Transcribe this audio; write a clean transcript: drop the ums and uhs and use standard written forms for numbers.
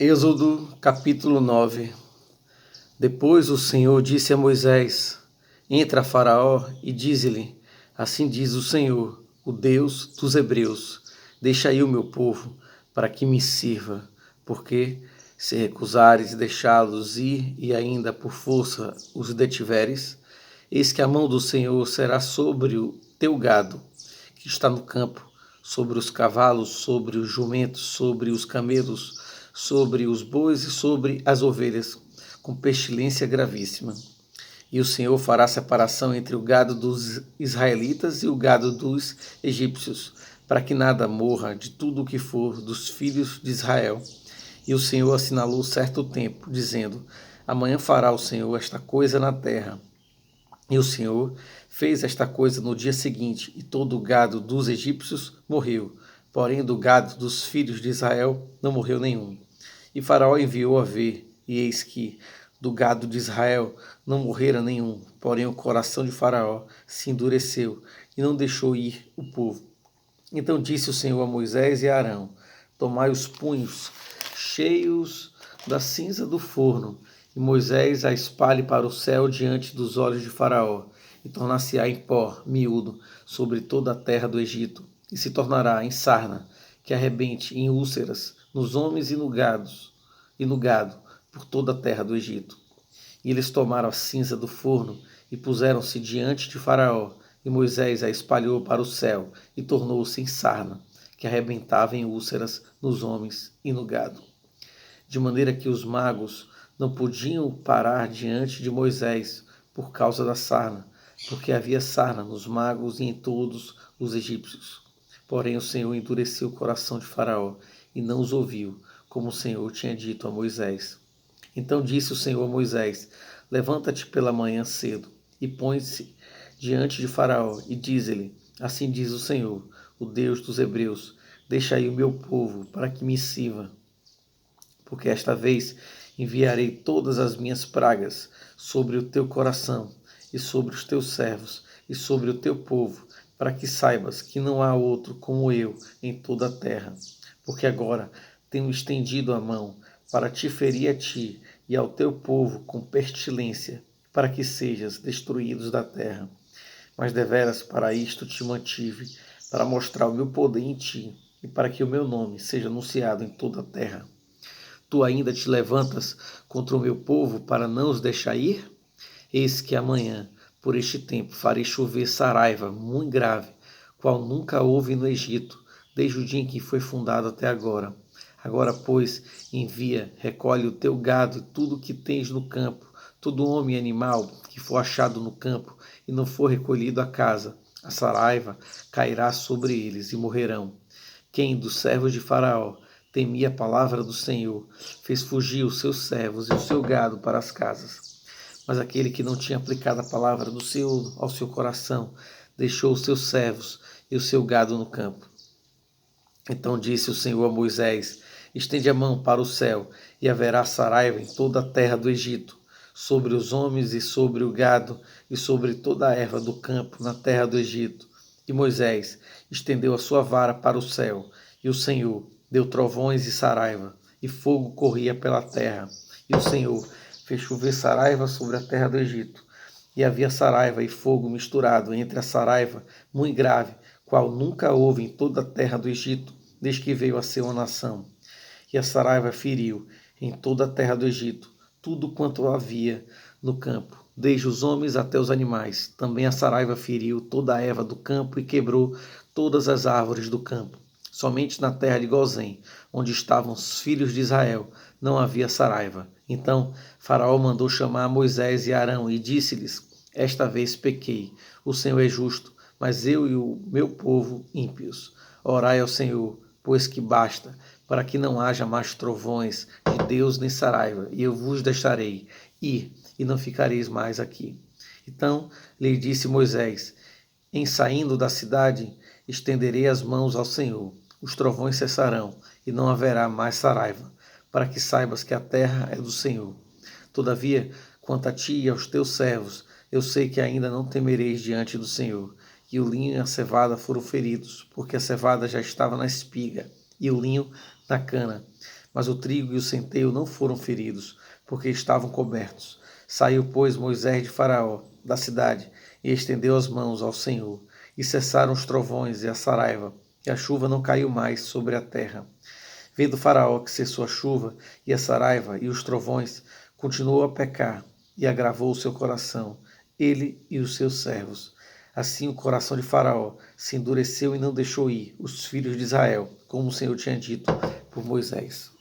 Êxodo capítulo 9. Depois o Senhor disse a Moisés: Entra a Faraó e dize-lhe: Assim diz o Senhor, o Deus dos Hebreus: Deixa aí o meu povo, para que me sirva, porque se recusares deixá-los ir e ainda por força os detiveres, eis que a mão do Senhor será sobre o teu gado, que está no campo, sobre os cavalos, sobre os jumentos, sobre os camelos, sobre os bois e sobre as ovelhas, com pestilência gravíssima. E o Senhor fará separação entre o gado dos israelitas e o gado dos egípcios, para que nada morra de tudo o que for dos filhos de Israel. E o Senhor assinalou certo tempo, dizendo: Amanhã fará o Senhor esta coisa na terra. E o Senhor fez esta coisa no dia seguinte, e todo o gado dos egípcios morreu. Porém, do gado dos filhos de Israel não morreu nenhum. E Faraó enviou a ver, e eis que do gado de Israel não morrera nenhum. Porém, o coração de Faraó se endureceu, e não deixou ir o povo. Então disse o Senhor a Moisés e a Arão: Tomai os punhos cheios da cinza do forno, e Moisés a espalhe para o céu diante dos olhos de Faraó, e tornar-se-á em pó miúdo sobre toda a terra do Egito, e se tornará em sarna, que arrebente em úlceras nos homens e no gado, por toda a terra do Egito. E eles tomaram a cinza do forno e puseram-se diante de Faraó, e Moisés a espalhou para o céu, e tornou-se em sarna, que arrebentava em úlceras nos homens e no gado. De maneira que os magos não podiam parar diante de Moisés por causa da sarna, porque havia sarna nos magos e em todos os egípcios. Porém o Senhor endureceu o coração de Faraó, e não os ouviu, como o Senhor tinha dito a Moisés. Então disse o Senhor a Moisés: Levanta-te pela manhã cedo, e põe-se diante de Faraó, e diz-lhe: Assim diz o Senhor, o Deus dos Hebreus: Deixa aí o meu povo, para que me sirva, porque esta vez enviarei todas as minhas pragas sobre o teu coração, e sobre os teus servos, e sobre o teu povo, para que saibas que não há outro como eu em toda a terra. Porque agora tenho estendido a mão para te ferir a ti e ao teu povo com pestilência, para que sejas destruídos da terra. Mas deveras para isto te mantive, para mostrar o meu poder em ti, e para que o meu nome seja anunciado em toda a terra. Tu ainda te levantas contra o meu povo para não os deixar ir? Eis que amanhã, por este tempo, farei chover saraiva muito grave, qual nunca houve no Egito, desde o dia em que foi fundado até agora. Agora, pois, envia, recolhe o teu gado e tudo o que tens no campo, todo homem e animal que for achado no campo e não for recolhido à casa. A saraiva cairá sobre eles e morrerão. Quem dos servos de Faraó temia a palavra do Senhor, fez fugir os seus servos e o seu gado para as casas. Mas aquele que não tinha aplicado a palavra do Senhor ao seu coração, deixou os seus servos e o seu gado no campo. Então disse o Senhor a Moisés: Estende a mão para o céu, e haverá saraiva em toda a terra do Egito, sobre os homens e sobre o gado, e sobre toda a erva do campo na terra do Egito. E Moisés estendeu a sua vara para o céu, e o Senhor deu trovões e saraiva, e fogo corria pela terra. E o Senhor fez chover saraiva sobre a terra do Egito. E havia saraiva e fogo misturado entre a saraiva, muito grave, qual nunca houve em toda a terra do Egito, desde que veio a ser uma nação. E a saraiva feriu em toda a terra do Egito tudo quanto havia no campo, desde os homens até os animais. Também a saraiva feriu toda a erva do campo e quebrou todas as árvores do campo. Somente na terra de Gozém, onde estavam os filhos de Israel, não havia saraiva. Então Faraó mandou chamar Moisés e Arão e disse-lhes: Esta vez pequei. O Senhor é justo, mas eu e o meu povo ímpios. Orai ao Senhor, pois que basta, para que não haja mais trovões de Deus nem saraiva, e eu vos deixarei ir, e não ficareis mais aqui. Então lhe disse Moisés: Em saindo da cidade, estenderei as mãos ao Senhor. Os trovões cessarão, e não haverá mais saraiva, para que saibas que a terra é do Senhor. Todavia, quanto a ti e aos teus servos, eu sei que ainda não temereis diante do Senhor. E o linho e a cevada foram feridos, porque a cevada já estava na espiga, e o linho na cana. mas o trigo e o centeio não foram feridos, porque estavam cobertos. Saiu, pois, Moisés de Faraó, da cidade, e estendeu as mãos ao Senhor. E cessaram os trovões e a saraiva, e a chuva não caiu mais sobre a terra. Vendo Faraó que cessou a chuva e a saraiva e os trovões, continuou a pecar e agravou o seu coração, ele e os seus servos. Assim o coração de Faraó se endureceu e não deixou ir os filhos de Israel, como o Senhor tinha dito por Moisés.